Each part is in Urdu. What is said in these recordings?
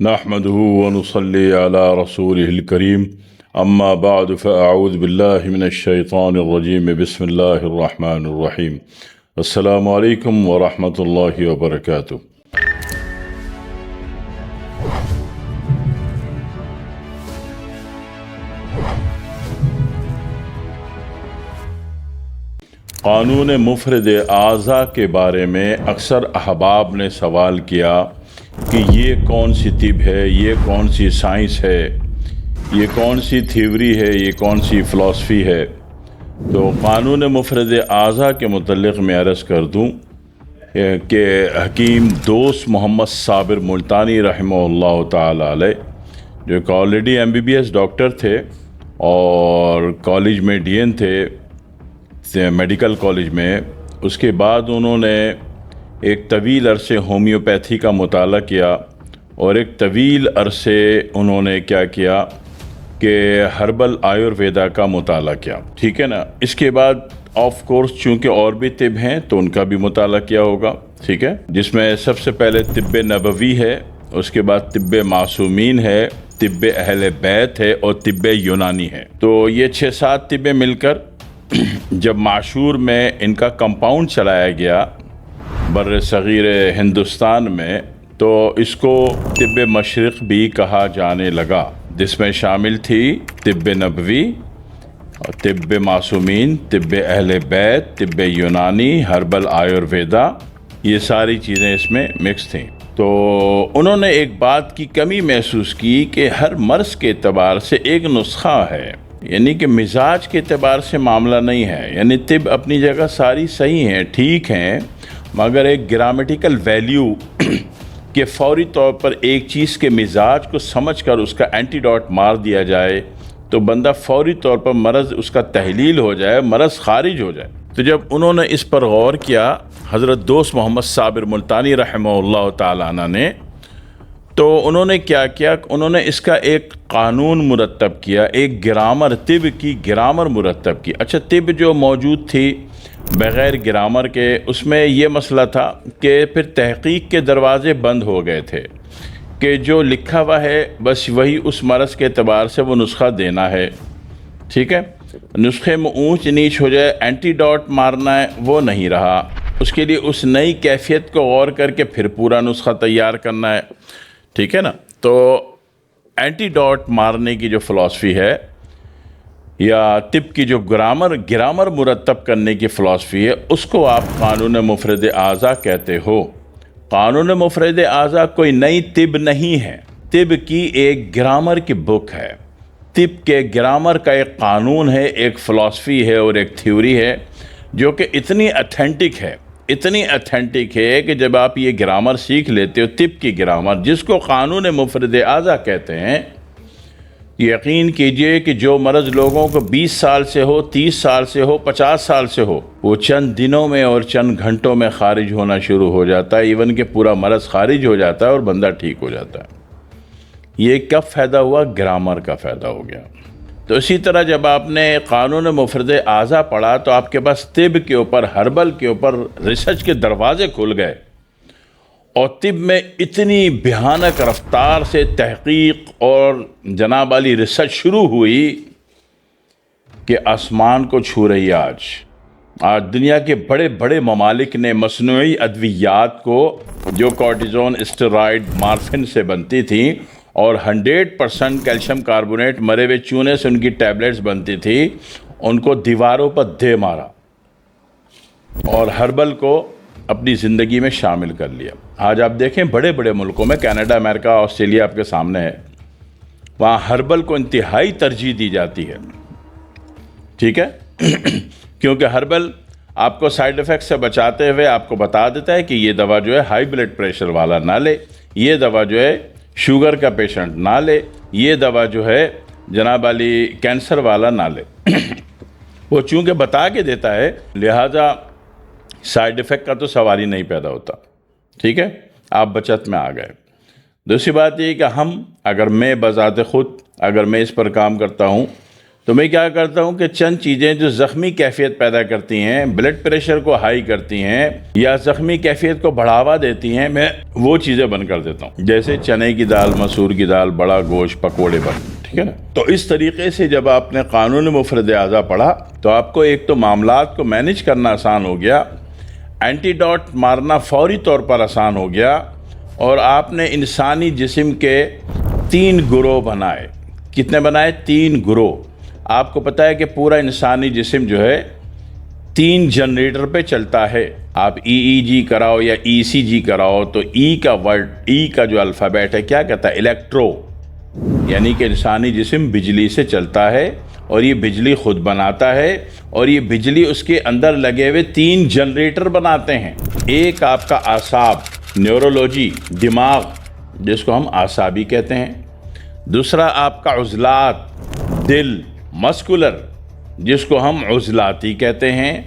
نحمده ونصلي على رسوله الكريم أما بعد فأعوذ بالله من الشيطان الرجيم بسم الله الرحمن الرحيم السلام عليكم ورحمة الله وبركاته۔ قانون مفرد اعضاء کے بارے میں اکثر احباب نے سوال کیا کہ یہ کون سی طب ہے، یہ کون سی سائنس ہے، یہ کون سی تھیوری ہے، یہ کون سی فلسفی ہے۔ تو قانون مفرد اعضاء کے متعلق میں عرض کر دوں کہ حکیم دوست محمد صابر ملتانی رحمہ اللہ تعالی علیہ، جو کہ آلریڈی MBBS ڈاکٹر تھے اور کالج میں DN تھے میڈیکل کالج میں، اس کے بعد انہوں نے ایک طویل عرصے ہومیوپیتھی کا مطالعہ کیا اور ایک طویل عرصے انہوں نے کیا کیا کہ ہربل آیورویدا کا مطالعہ کیا، ٹھیک ہے نا۔ اس کے بعد آف کورس چونکہ اور بھی طب ہیں تو ان کا بھی مطالعہ کیا ہوگا، ٹھیک ہے، جس میں سب سے پہلے طب نبوی ہے، اس کے بعد طب معصومین ہے، طب اہل بیت ہے اور طب یونانی ہے۔ تو یہ 6-7 طبیں مل کر جب معشور میں ان کا کمپاؤنڈ چلایا گیا بر صغیر ہندوستان میں، تو اس کو طب مشرق بھی کہا جانے لگا، جس میں شامل تھی طب نبوی، طب معصومین، طب اہل بیت، طب یونانی، ہربل آیورویدا، یہ ساری چیزیں اس میں مکس تھیں۔ تو انہوں نے ایک بات کی کمی محسوس کی کہ ہر مرض کے اعتبار سے ایک نسخہ ہے، یعنی کہ مزاج کے اعتبار سے معاملہ نہیں ہے، یعنی طب اپنی جگہ ساری صحیح ہیں، ٹھیک ہیں، مگر ایک گرامیٹیکل ویلیو کہ فوری طور پر ایک چیز کے مزاج کو سمجھ کر اس کا اینٹی ڈاٹ مار دیا جائے تو بندہ فوری طور پر مرض اس کا تحلیل ہو جائے، مرض خارج ہو جائے۔ تو جب انہوں نے اس پر غور کیا حضرت دوست محمد صابر ملتانی رحمہ اللہ تعالیٰ عنہ نے، تو انہوں نے کیا کیا، انہوں نے اس کا ایک قانون مرتب کیا، ایک گرامر، طب کی گرامر مرتب کی۔ اچھا، طب جو موجود تھی بغیر گرامر کے، اس میں یہ مسئلہ تھا کہ پھر تحقیق کے دروازے بند ہو گئے تھے کہ جو لکھا ہوا ہے بس وہی اس مرض کے اعتبار سے وہ نسخہ دینا ہے، ٹھیک ہے، نسخے میں اونچ نیچ ہو جائے، اینٹی ڈاٹ مارنا ہے، وہ نہیں رہا۔ اس کے لیے اس نئی کیفیت کو غور کر کے پھر پورا نسخہ تیار کرنا ہے، ٹھیک ہے نا۔ تو اینٹی ڈاٹ مارنے کی جو فلسفی ہے یا طب کی جو گرامر مرتب کرنے کی فلسفی ہے، اس کو آپ قانون مفرد اعضاء کہتے ہو۔ قانون مفرد اعضاء کوئی نئی طب نہیں ہے، طب کی ایک گرامر کی بک ہے، طب کے گرامر کا ایک قانون ہے، ایک فلسفی ہے اور ایک تھیوری ہے جو کہ اتنی اتھینٹک ہے کہ جب آپ یہ گرامر سیکھ لیتے ہو، طب کی گرامر جس کو قانون مفرد اعضاء کہتے ہیں، یقین کیجئے کہ جو مرض لوگوں کو 20 سال سے ہو، 30 سال سے ہو، 50 سال سے ہو، وہ چند دنوں میں اور چند گھنٹوں میں خارج ہونا شروع ہو جاتا ہے، ایون کہ پورا مرض خارج ہو جاتا ہے اور بندہ ٹھیک ہو جاتا ہے۔ یہ کب فائدہ ہوا؟ گرامر کا فائدہ ہو گیا۔ تو اسی طرح جب آپ نے قانون مفرد اعضاء پڑھا تو آپ کے پاس طب کے اوپر، ہربل کے اوپر ریسرچ کے دروازے کھل گئے، اور طب میں اتنی بھیانک رفتار سے تحقیق اور جناب والی ریسرچ شروع ہوئی کہ آسمان کو چھو رہی ہے۔ آج دنیا کے بڑے بڑے ممالک نے مصنوعی ادویات کو، جو کارٹیزون، اسٹیرائڈ، مارفن سے بنتی تھیں اور 100% کیلشیم کاربونیٹ مرے ہوئے چونے سے ان کی ٹیبلٹس بنتی تھی، ان کو دیواروں پر دے مارا اور ہربل کو اپنی زندگی میں شامل کر لیا۔ آج آپ دیکھیں بڑے بڑے ملکوں میں، کینیڈا، امریکہ، آسٹریلیا آپ کے سامنے ہے، وہاں ہربل کو انتہائی ترجیح دی جاتی ہے، ٹھیک ہے، کیونکہ ہربل آپ کو سائیڈ ایفیکٹ سے بچاتے ہوئے آپ کو بتا دیتا ہے کہ یہ دوا جو ہے ہائی بلڈ پریشر والا نہ لے، یہ دوا جو ہے شوگر کا پیشنٹ نہ لے، یہ دوا جو ہے جناب علی کینسر والا نہ لے۔ وہ چونکہ بتا کے دیتا ہے، لہٰذا سائیڈ ایفیکٹ کا تو سوال ہی نہیں پیدا ہوتا، ٹھیک ہے، آپ بچت میں آ گئے۔ دوسری بات یہ کہ میں بذات خود اگر میں اس پر کام کرتا ہوں تو میں کیا کرتا ہوں کہ چند چیزیں جو زخمی کیفیت پیدا کرتی ہیں، بلڈ پریشر کو ہائی کرتی ہیں یا زخمی کیفیت کو بڑھاوا دیتی ہیں، میں وہ چیزیں بند کر دیتا ہوں، جیسے چنے کی دال، مسور کی دال، بڑا گوشت، پکوڑے بند، ٹھیک ہے نا۔ تو اس طریقے سے جب آپ نے قانون مفرد اعضا پڑھا تو آپ کو ایک تو معاملات کو مینج کرنا آسان ہو گیا، اینٹی ڈاٹ مارنا فوری طور پر آسان ہو گیا، اور آپ نے انسانی جسم کے 3 گروہ بنائے۔ کتنے بنائے؟ 3 گروہ۔ آپ کو پتہ ہے کہ پورا انسانی جسم جو ہے 3 جنریٹر پہ چلتا ہے۔ آپ EEG کراؤ یا ECG کراؤ تو ای کا جو الفابیٹ ہے کیا کہتا ہے؟ الیکٹرو، یعنی کہ انسانی جسم بجلی سے چلتا ہے، اور یہ بجلی خود بناتا ہے، اور یہ بجلی اس کے اندر لگے ہوئے 3 جنریٹر بناتے ہیں۔ ایک آپ کا اعصاب، نیورولوجی، دماغ، جس کو ہم اعصابی کہتے ہیں۔ دوسرا آپ کا عضلات، دل، مسکولر، جس کو ہم عضلاتی کہتے ہیں۔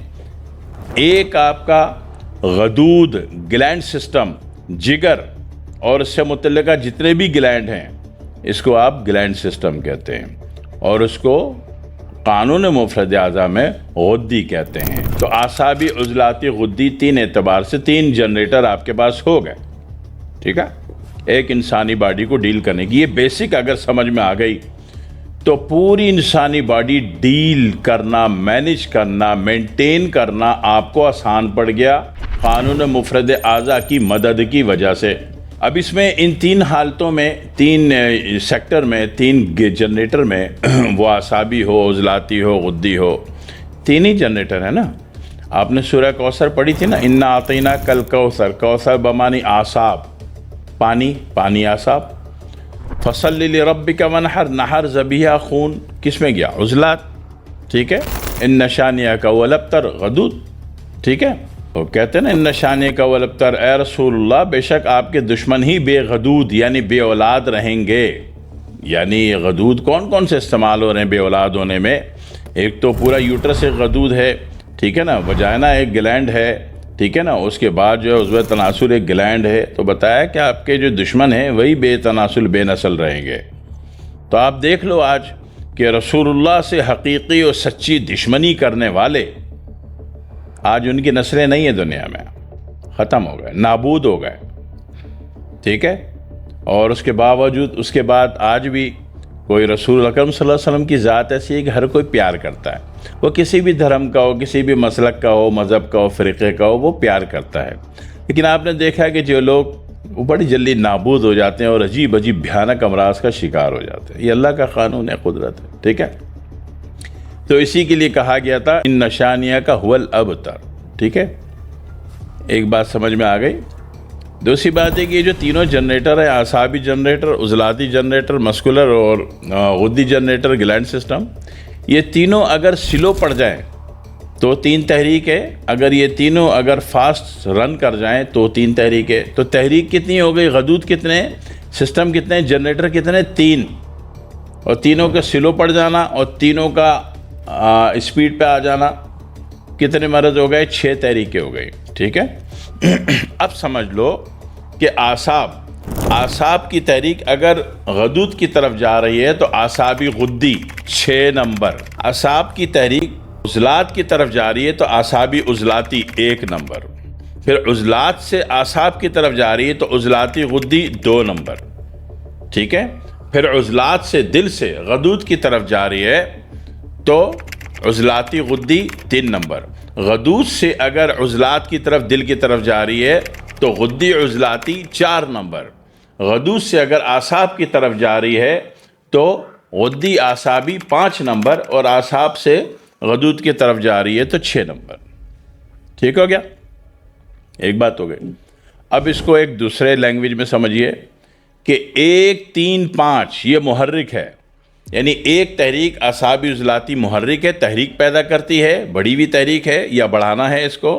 ایک آپ کا غدود، گلینڈ سسٹم، جگر اور اس سے متعلقہ جتنے بھی گلینڈ ہیں، اس کو آپ گلینڈ سسٹم کہتے ہیں، اور اس کو قانون مفرد اعضا میں غدی کہتے ہیں۔ تو اعصابی، عضلاتی، غدی، 3 اعتبار سے 3 جنریٹر آپ کے پاس ہو گئے، ٹھیک ہے، ایک انسانی باڈی کو ڈیل کرنے کی۔ یہ بیسک اگر سمجھ میں آ گئی تو پوری انسانی باڈی ڈیل کرنا، مینج کرنا، مینٹین کرنا آپ کو آسان پڑ گیا قانون مفرد اعضا کی مدد کی وجہ سے۔ اب اس میں ان 3 حالتوں میں، 3 سیکٹر میں، 3 جنریٹر میں، وہ اعصابی ہو، عضلاتی ہو، غدی ہو، 3 ہی جنریٹر ہے نا۔ آپ نے سورہ کوثر پڑھی تھی نا، انا اعطیناک الکوثر، کوثر بمانی اعصاب، پانی اعصاب۔ فصلی لربک ونحر، نحر ذبیحہ، خون کس میں گیا؟ عضلات، ٹھیک ہے۔ ان شانئک هو الابتر، غدود، ٹھیک ہے۔ وہ کہتے ہیں نا ان شانئک هو الابتر، اے رسول اللہ بے شک آپ کے دشمن ہی بے غدود یعنی بے اولاد رہیں گے۔ یعنی غدود کون کون سے استعمال ہو رہے ہیں بے اولاد ہونے میں؟ ایک تو پورا یوٹرس ایک غدود ہے، ٹھیک ہے نا، وجائنا ایک گلینڈ ہے، ٹھیک ہے نا، اس کے بعد جو ہے عضو تناسل ایک گلینڈ ہے۔ تو بتایا کہ آپ کے جو دشمن ہیں وہی بے تناسل، بے نسل رہیں گے۔ تو آپ دیکھ لو آج کہ رسول اللہ سے حقیقی اور سچی دشمنی کرنے والے آج ان کی نسلیں نہیں ہیں دنیا میں، ختم ہو گئے، نابود ہو گئے، ٹھیک ہے۔ اور اس کے باوجود، اس کے بعد آج بھی کوئی رسول اکرم صلی اللہ علیہ وسلم کی ذات ایسی ہے کہ ہر کوئی پیار کرتا ہے، وہ کسی بھی دھرم کا ہو، کسی بھی مسلک کا ہو، مذہب کا ہو، فرقے کا ہو، وہ پیار کرتا ہے۔ لیکن آپ نے دیکھا ہے کہ جو لوگ وہ بڑی جلدی نابود ہو جاتے ہیں اور عجیب عجیب بھیانک امراض کا شکار ہو جاتے ہیں۔ یہ اللہ کا قانون ہے، قدرت ہے، ٹھیک ہے۔ تو اسی کے لیے کہا گیا تھا ان شانئک هو الابتر، ٹھیک ہے۔ ایک بات سمجھ میں آ گئی۔ دوسری بات ہے کہ یہ جو تینوں جنریٹر ہیں، اعصابی جنریٹر، عضلاتی جنریٹر، مسکولر اور غدی جنریٹر، گلینڈ سسٹم، یہ تینوں اگر سلو پڑ جائیں تو 3 تحریک ہے، اگر یہ تینوں اگر فاسٹ رن کر جائیں تو 3 تحریک ہے۔ تو تحریک کتنی ہو گئی؟ غدود کتنے، سسٹم کتنے، جنریٹر کتنے؟ 3، اور تینوں کا سلو پڑ جانا اور تینوں کا اسپیڈ پہ آ جانا، کتنے مرض ہو گئے؟ 6 تحریکیں ہو گئی، ٹھیک ہے۔ اب سمجھ لو کہ اعصاب کی تحریک اگر غدود کی طرف جا رہی ہے تو اعصابی غدی 6 نمبر، اعصاب کی تحریک عضلات کی طرف جا رہی ہے تو اعصابی عضلاتی 1 نمبر، پھر عضلات سے اعصاب کی طرف جا رہی ہے تو عضلاتی غدی 2 نمبر، ٹھیک ہے۔ پھر عضلات سے، دل سے غدود کی طرف جا رہی ہے تو عضلاتی غدی 3 نمبر، غدود سے اگر عضلات کی طرف، دل کی طرف جا رہی ہے تو غدی عضلاتی 4 نمبر، غدود سے اگر اعصاب کی طرف جا رہی ہے تو غدی اعصابی 5 نمبر، اور اعصاب سے غدود کی طرف جا رہی ہے تو 6 نمبر، ٹھیک ہو گیا؟ ایک بات ہو گئی۔ اب اس کو ایک دوسرے لینگویج میں سمجھیے کہ 1 3 5 یہ محرک ہے، یعنی ایک تحریک اعصابی عضلاتی محرک ہے، تحریک پیدا کرتی ہے، بڑی ہوئی تحریک ہے یا بڑھانا ہے اس کو۔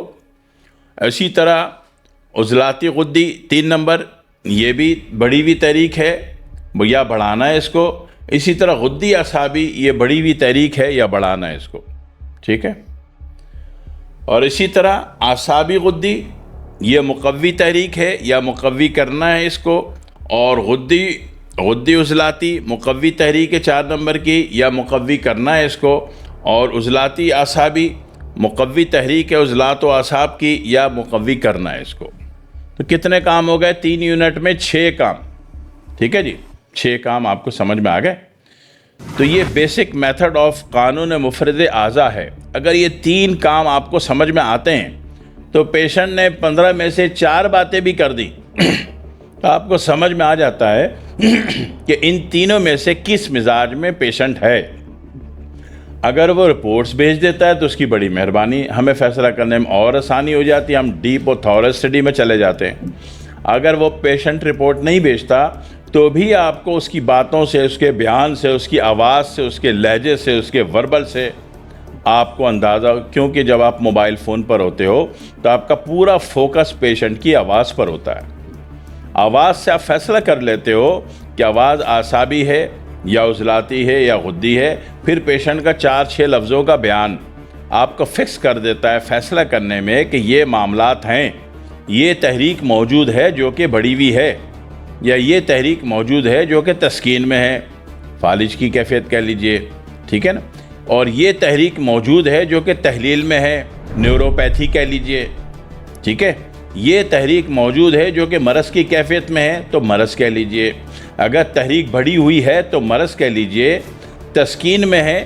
اسی طرح عضلاتی غدی 3 نمبر، یہ بھی بڑی ہوئی تحریک ہے یا بڑھانا ہے اس کو۔ اسی طرح غدی اعصابی، یہ بڑی ہوئی تحریک ہے یا بڑھانا ہے اس کو، ٹھیک ہے۔ اور اسی طرح اعصابی غدی، یہ مقوی تحریک ہے یا مقوی کرنا ہے اس کو، اور غدی غدی عضلاتی مقوی تحریک ہے 4 نمبر کی، یا مقوی کرنا ہے اس کو، اور عضلاتی اعصابی مقوی تحریک ہے عضلات و اعصاب کی، یا مقوی کرنا ہے اس کو۔ تو کتنے کام ہو گئے 3 یونٹ میں؟ 6 کام۔ ٹھیک ہے جی، 6 کام آپ کو سمجھ میں آ گئے۔ تو یہ بیسک میتھڈ آف قانون مفرد اعضاء ہے۔ اگر یہ 3 کام آپ کو سمجھ میں آتے ہیں تو پیشنٹ نے 15 میں سے 4 باتیں بھی کر دی تو آپ کو سمجھ میں آ جاتا ہے کہ ان تینوں میں سے کس مزاج میں پیشنٹ ہے۔ اگر وہ رپورٹس بھیج دیتا ہے تو اس کی بڑی مہربانی، ہمیں فیصلہ کرنے میں اور آسانی ہو جاتی ہے، ہم ڈیپ اور تھورس اسٹڈی میں چلے جاتے ہیں۔ اگر وہ پیشنٹ رپورٹ نہیں بھیجتا تو بھی آپ کو اس کی باتوں سے، اس کے بیان سے، اس کی آواز سے، اس کے لہجے سے، اس کے وربل سے آپ کو اندازہ، کیونکہ جب آپ موبائل فون پر ہوتے ہو تو آپ کا پورا فوکس پیشنٹ کی آواز پر ہوتا ہے۔ آواز سے آپ فیصلہ کر لیتے ہو کہ آواز اعصابی ہے یا عضلاتی ہے یا غدی ہے، پھر پیشنٹ کا 4-6 لفظوں کا بیان آپ کو فکس کر دیتا ہے فیصلہ کرنے میں کہ یہ معاملات ہیں، یہ تحریک موجود ہے جو کہ بڑھی ہوئی ہے، یا یہ تحریک موجود ہے جو کہ تسکین میں ہے، فالج کی کیفیت کہہ لیجئے، ٹھیک ہے نا، اور یہ تحریک موجود ہے جو کہ تحلیل میں ہے، نیوروپیتھی کہہ لیجئے، ٹھیک ہے، یہ تحریک موجود ہے جو کہ مرض کی کیفیت میں ہے تو مرض کہہ لیجئے، اگر تحریک بڑھی ہوئی ہے تو مرض کہہ لیجئے، تسکین میں ہے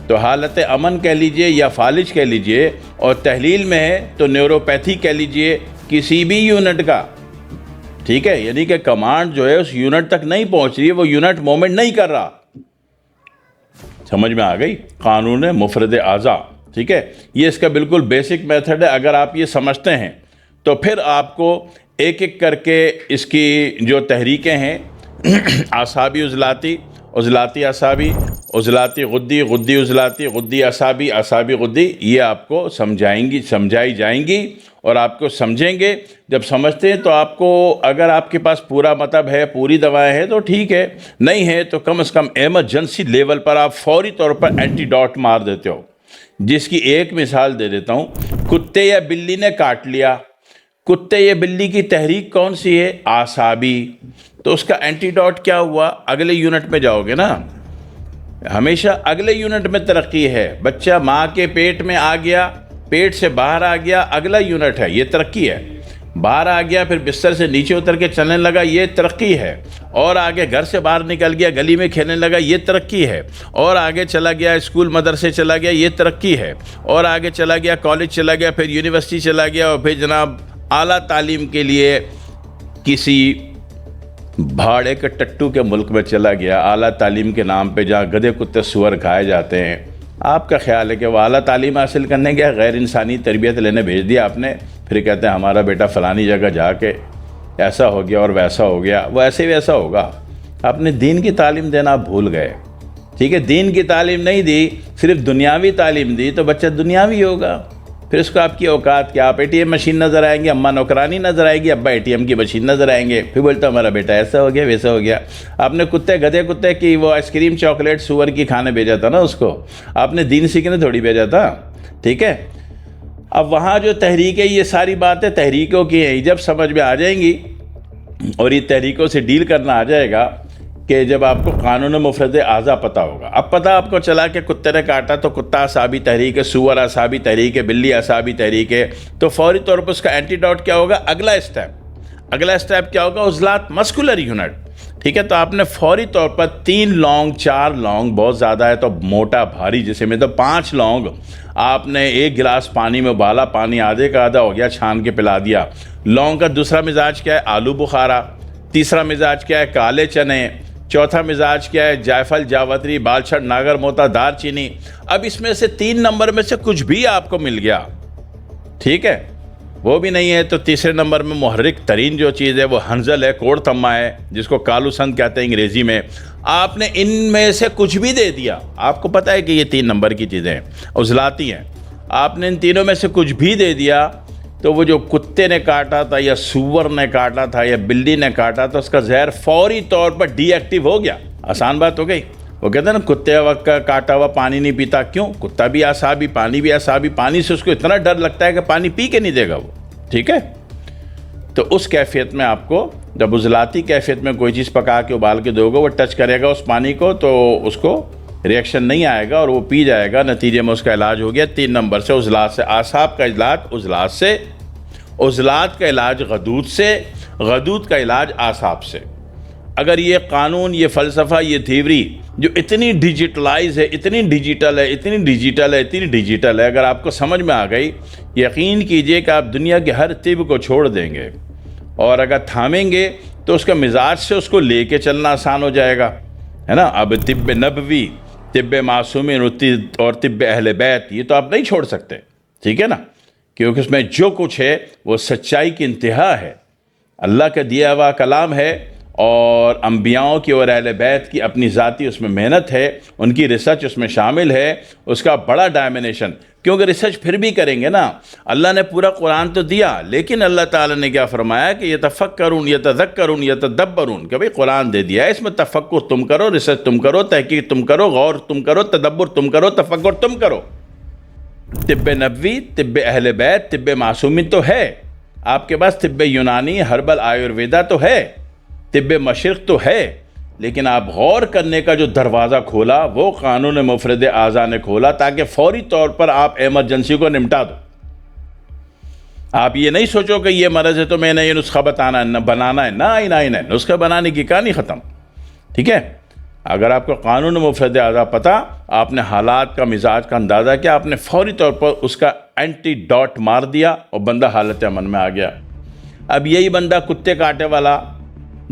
تو حالت امن کہہ لیجئے یا فالج کہہ لیجئے، اور تحلیل میں ہے تو نیوروپیتھی کہہ لیجئے، کسی بھی یونٹ کا، ٹھیک ہے، یعنی کہ کمانڈ جو ہے اس یونٹ تک نہیں پہنچ رہی ہے، وہ یونٹ مومنٹ نہیں کر رہا۔ سمجھ میں آ گئی قانون مفرد اعضاء، ٹھیک ہے، یہ اس کا بالکل بیسک میتھڈ ہے۔ اگر آپ یہ سمجھتے ہیں تو پھر آپ کو ایک ایک کر کے اس کی جو تحریکیں ہیں اعصابی عضلاتی، عضلاتی اعصابی، عضلاتی غدی، غدی عضلاتی، غدی اعصابی، اعصابی غدی، یہ آپ کو سمجھائی جائیں گی، اور آپ کو سمجھیں گے۔ جب سمجھتے ہیں تو آپ کو، اگر آپ کے پاس پورا مطلب ہے، پوری دوائیں ہیں تو ٹھیک ہے، نہیں ہے تو کم از کم ایمرجنسی لیول پر آپ فوری طور پر اینٹی ڈاٹ مار دیتے ہو۔ جس کی ایک مثال دے دیتا ہوں، کتے یا بلی نے کاٹ لیا، کتے یا بلی کی تحریک کون سی ہے؟ اعصابی، تو اس کا اینٹی ڈاٹ کیا ہوا؟ اگلے یونٹ میں جاؤ گے نا، ہمیشہ اگلے یونٹ میں ترقی ہے۔ بچہ ماں کے پیٹ میں آ گیا، پیٹ سے باہر آ گیا، اگلا یونٹ ہے، یہ ترقی ہے۔ باہر آ گیا، پھر بستر سے نیچے اتر کے چلنے لگا، یہ ترقی ہے۔ اور آگے گھر سے باہر نکل گیا، گلی میں کھیلنے لگا، یہ ترقی ہے۔ اور آگے چلا گیا، اسکول مدرسے چلا گیا، یہ ترقی ہے۔ اور آگے چلا گیا، کالج چلا گیا، پھر یونیورسٹی چلا گیا، اور پھر جناب اعلیٰ تعلیم کے لیے کسی بھاڑے کے ٹٹو کے ملک میں چلا گیا، اعلیٰ تعلیم کے نام پہ جہاں گدھے کتے سور کھائے جاتے ہیں۔ آپ کا خیال ہے کہ وہ اعلیٰ تعلیم حاصل کرنے گیا، غیر انسانی تربیت لینے بھیج دیا آپ نے، پھر کہتے ہیں ہمارا بیٹا فلانی جگہ جا کے ایسا ہو گیا اور ویسا ہو گیا۔ وہ ایسے ویسا ہوگا، آپ نے دین کی تعلیم دینا بھول گئے، ٹھیک ہے، دین کی تعلیم نہیں دی، صرف دنیاوی تعلیم دی تو بچہ دنیاوی ہوگا۔ پھر اس کو آپ کی اوقات کیا، آپ ATM مشین نظر آئیں گے، اماں نوکرانی نظر آئے گی، ابا ATM کی مشین نظر آئیں گے، پھر بولتا ہمارا بیٹا ایسا ہو گیا ویسا ہو گیا۔ آپ نے گدھے کتے کی وہ آئس کریم چاکلیٹ سور کی کھانے بھیجا تھا نا، اس کو آپ نے دین سیکھنے تھوڑی بھیجا تھا، ٹھیک ہے۔ اب وہاں جو تحریک ہے، یہ ساری باتیں تحریکوں کی ہیں، جب سمجھ میں آ جائیں گی اور یہ تحریکوں سے ڈیل کرنا آ جائے گا کہ جب آپ کو قانون مفرد اعضاء پتہ ہوگا۔ اب پتہ آپ کو چلا کہ کتے نے کاٹا تو کتا اعصابی تحریک ہے، سور اعصابی تحریک ہے، بلی اعصابی تحریک ہے، تو فوری طور پر اس کا اینٹی ڈاٹ کیا ہوگا؟ اگلا اسٹیپ کیا ہوگا؟ عضلات مسکولر یونٹ، ٹھیک ہے۔ تو آپ نے فوری طور پر 3 لونگ 4 لونگ، بہت زیادہ ہے تو موٹا بھاری جسے میں تو 5 لونگ آپ نے 1 گلاس پانی میں ابالا، پانی آدھے کا آدھا ہو گیا، چھان کے پلا دیا۔ لونگ کا دوسرا مزاج کیا ہے؟ آلو بخارا۔ تیسرا مزاج کیا ہے؟ کالے چنے۔ چوتھا مزاج کیا ہے؟ جائفل، جاوتری، بالچھڑ، ناگر موتا، دار چینی۔ اب اس میں سے 3 نمبر میں سے کچھ بھی آپ کو مل گیا، ٹھیک ہے، وہ بھی نہیں ہے تو تیسرے نمبر میں محرک ترین جو چیز ہے وہ ہنزل ہے، کوڑ تما ہے، جس کو کالو سند کہتے ہیں انگریزی میں۔ آپ نے ان میں سے کچھ بھی دے دیا، آپ کو پتہ ہے کہ یہ 3 نمبر کی چیزیں عضلاتی ہیں، آپ نے ان تینوں میں سے کچھ بھی دے دیا تو وہ جو کتے نے کاٹا تھا یا سور نے کاٹا تھا یا بلی نے کاٹا تھا، اس کا زہر فوری طور پر ڈی ایکٹیو ہو گیا۔ آسان بات ہو گئی۔ وہ کہتے ہیں نا کتے وقت کا کاٹا ہوا پانی نہیں پیتا، کیوں؟ کتا بھی اعصابی، پانی بھی اعصابی، پانی سے اس کو اتنا ڈر لگتا ہے کہ پانی پی کے نہیں دے گا وہ، ٹھیک ہے۔ تو اس کیفیت میں آپ کو جب عضلاتی کیفیت میں کوئی چیز پکا کے ابال کے دو گے، وہ ٹچ کرے گا اس پانی کو تو اس کو ریئیکشن نہیں آئے گا اور وہ پی جائے گا، نتیجے میں اس کا علاج ہو گیا۔ 3 نمبر سے عضلات سے، اعصاب کا علاج عضلات سے، عضلات کا علاج غدود سے، غدود کا علاج اعصاب سے۔ اگر یہ قانون، یہ فلسفہ، یہ تھیوری جو اتنی ڈیجیٹلائز ہے، اتنی ڈیجیٹل ہے، اتنی ڈیجیٹل ہے، اتنی ڈیجیٹل ہے، اگر آپ کو سمجھ میں آ گئی، یقین کیجئے کہ آپ دنیا کے ہر طب کو چھوڑ دیں گے، اور اگر تھامیں گے تو اس کا مزاج سے اس کو لے کے چلنا آسان ہو جائے گا، ہے نا۔ اب طب نبوی، طب معصومین اور طب اہل بیت، یہ تو آپ نہیں چھوڑ سکتے، ٹھیک ہے نا، کیونکہ اس میں جو کچھ ہے وہ سچائی کی انتہا ہے، اللہ کا دیا ہوا کلام ہے، اور انبیاؤں کی اور اہل بیت کی اپنی ذاتی اس میں محنت ہے، ان کی ریسرچ اس میں شامل ہے، اس کا بڑا ڈائمینیشن، کیونکہ ریسرچ پھر بھی کریں گے نا۔ اللہ نے پورا قرآن تو دیا، لیکن اللہ تعالیٰ نے کیا فرمایا کہ یتفکرون یتذکرون یتدبرون، کہ بھئی قرآن دے دیا ہے، اس میں تفکر تم کرو، ریسرچ تم کرو، تحقیق تم کرو، غور تم کرو، تدبر تم کرو، تفکر تم کرو۔ طب نبوی، طب اہل بیت، طب معصومین تو ہے آپ کے پاس، طب یونانی، ہربل آیورویدا تو ہے، طب مشرق تو ہے، لیکن آپ غور کرنے کا جو دروازہ کھولا وہ قانون مفرد اعضاء نے کھولا، تاکہ فوری طور پر آپ ایمرجنسی کو نمٹا دو۔ آپ یہ نہیں سوچو کہ یہ مرض ہے تو میں نے یہ نسخہ بنانا ہے، نہ نسخہ بنانے کی کہانی ختم، ٹھیک ہے۔ اگر آپ کو قانون مفرد اعضاء پتہ، آپ نے حالات کا، مزاج کا اندازہ کیا، آپ نے فوری طور پر اس کا اینٹی ڈاٹ مار دیا اور بندہ حالت امن میں آ گیا۔ اب یہی بندہ کتے کاٹے والا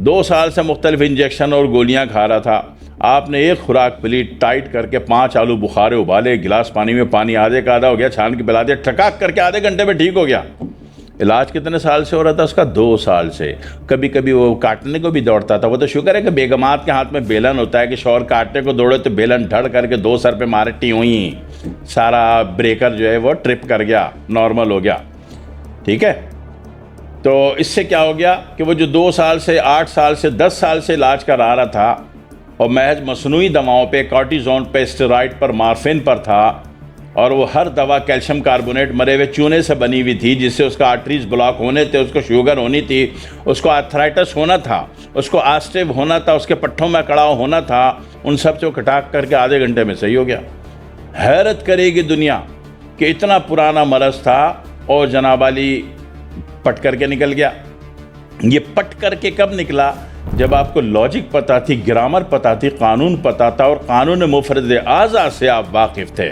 2 سال سے مختلف انجیکشن اور گولیاں کھا رہا تھا، آپ نے ایک خوراک پلیٹ ٹائٹ کر کے 5 آلو بخارے ابالے، گلاس پانی میں پانی آدھے کا آدھا ہو گیا، چھان کے پلا دیا، ٹھکاک کر کے آدھے گھنٹے میں ٹھیک ہو گیا۔ علاج کتنے سال سے ہو رہا تھا اس کا؟ 2 سال سے۔ کبھی کبھی وہ کاٹنے کو بھی دوڑتا تھا، وہ تو شکر ہے کہ بیگمات کے ہاتھ میں بیلن ہوتا ہے، کہ شوہر کاٹنے کو دوڑے تو بیلن دھڑ کر کے 2 سر پہ مارے، ٹی ہوئی، سارا بریکر جو ہے وہ ٹرپ کر گیا، نارمل ہو گیا، ٹھیک ہے۔ تو اس سے کیا ہو گیا کہ وہ جو 2 سال سے، 8 سال سے، 10 سال سے علاج کرا رہا تھا، اور محض مصنوعی دواؤں پہ، کارٹیزون پہ، اسٹیرائڈ پر، مارفین پر تھا، اور وہ ہر دوا کیلشیم کاربونیٹ مرے ہوئے چونے سے بنی ہوئی تھی، جس سے اس کا آرٹریز بلاک ہونے تھے، اس کو شوگر ہونی تھی، اس کو آرتھرائٹس ہونا تھا، اس کو آسٹیو ہونا تھا، اس کے پٹھوں میں کڑاؤ ہونا تھا، ان سب سے وہ کٹاک کر کے آدھے گھنٹے میں صحیح ہو گیا۔ حیرت کرے گی دنیا کہ اتنا پرانا مرض تھا اور جناب علی پٹ کر کے نکل گیا۔ یہ پٹ کر کے کب نکلا؟ جب آپ کو لاجک پتا تھی، گرامر پتا تھی، قانون پتا تھا، اور قانون مفرد اعضاء سے آپ واقف تھے۔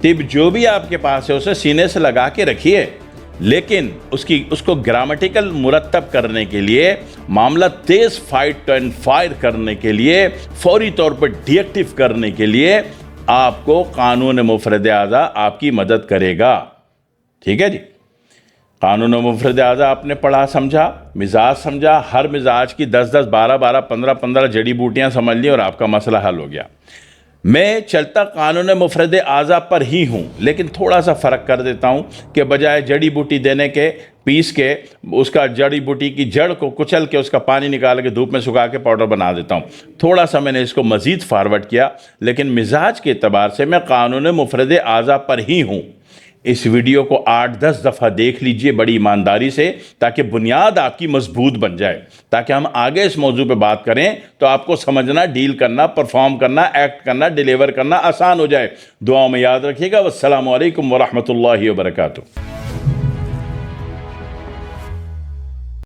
طب جو بھی آپ کے پاس ہے اسے سینے سے لگا کے رکھیے، لیکن اس کو گرامیٹیکل مرتب کرنے کے لیے، معاملہ تیز فائٹ اینڈ فائر کرنے کے لیے، فوری طور پر ڈی ایکٹیو کرنے کے لیے آپ کو قانون مفرد اعضاء آپ کی مدد کرے گا، ٹھیک ہے جی۔ قانون مفرد اعضاء آپ نے پڑھا، سمجھا، مزاج سمجھا، ہر مزاج کی 10 12 15 جڑی بوٹیاں سمجھ لی اور آپ کا مسئلہ حل ہو گیا۔ میں چلتا قانون مفرد اعضاء پر ہی ہوں، لیکن تھوڑا سا فرق کر دیتا ہوں کہ بجائے جڑی بوٹی دینے کے، پیس کے اس کا جڑی بوٹی کی جڑ کو کچل کے اس کا پانی نکال کے دھوپ میں سکھا کے پاؤڈر بنا دیتا ہوں، تھوڑا سا میں نے اس کو مزید فارورڈ کیا، لیکن مزاج کے اعتبار سے میں قانون مفرد اعضاء پر ہی ہوں۔ اس ویڈیو کو 8-10 دفعہ دیکھ لیجئے بڑی ایمانداری سے، تاکہ بنیاد آپ کی مضبوط بن جائے، تاکہ ہم آگے اس موضوع پہ بات کریں تو آپ کو سمجھنا، ڈیل کرنا، پرفارم کرنا، ایکٹ کرنا، ڈیلیور کرنا آسان ہو جائے۔ دعاؤں میں یاد رکھیے گا۔ والسلام علیکم ورحمۃ اللہ وبرکاتہ۔